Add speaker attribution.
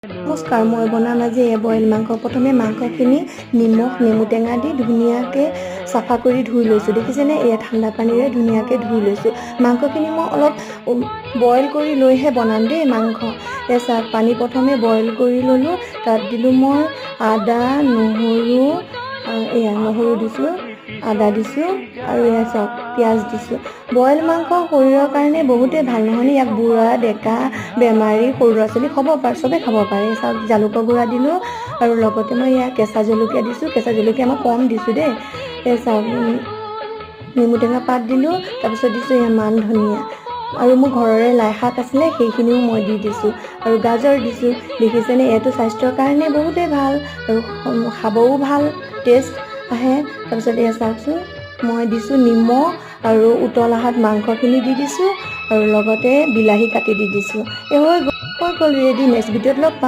Speaker 1: নমস্কাৰ, মই বনাম আজি বইল মাংস। প্ৰথমে মাংসখিনি নিমখ নেমু টেঙা দি ধুনীয়াকৈ চাফা কৰি ধুই লৈছোঁ। দেখিছেনে, এয়া ঠাণ্ডা পানীৰে ধুনীয়াকৈ ধুই লৈছোঁ। মাংসখিনি মই অলপ বইল কৰি লৈহে বনাম দেই মাংস। চাওক, পানী প্ৰথমে বইল কৰি ল'লোঁ। তাত দিলোঁ মই আদা নহৰু, নহৰু দিছোঁ, আদা দিছোঁ আৰু এয়া চাওক পিঁয়াজ দিছোঁ। বইল মাংস শৰীৰৰ কাৰণে বহুতেই ভাল, নহয়নে? ইয়াক বুঢ়া ডেকা বেমাৰী সৰু ল'ৰা ছোৱালী চবেই খাব পাৰে। চাওক, জালুকৰ গুড়া দিলোঁ আৰু লগতে মই ইয়াত কেঁচা জলকীয়া দিছোঁ। কেঁচা জলকীয়া মই কম দিছোঁ দেই। চাওক, নেমু টেঙা পাত দিলোঁ। তাৰপিছত দিছোঁ এয়া মান ধনিয়া আৰু মোৰ ঘৰৰে লাই শাক আছিলে, সেইখিনিও মই দি দিছোঁ আৰু গাজৰ দিছোঁ। দেখিছেনে, এইটো স্বাস্থ্যৰ কাৰণে বহুতেই ভাল আৰু খাবও ভাল, টেষ্ট আহে। তাৰপিছত এয়া চাওকচোন, মই দিছোঁ নিমখ আৰু উতলা হাত মাংসখিনি দি দিছোঁ আৰু লগতে বিলাহী কাটি দি দিছোঁ। হৈ গ'ল ৰেডি। নেক্সট ভিডিঅ'ত লগ পাম।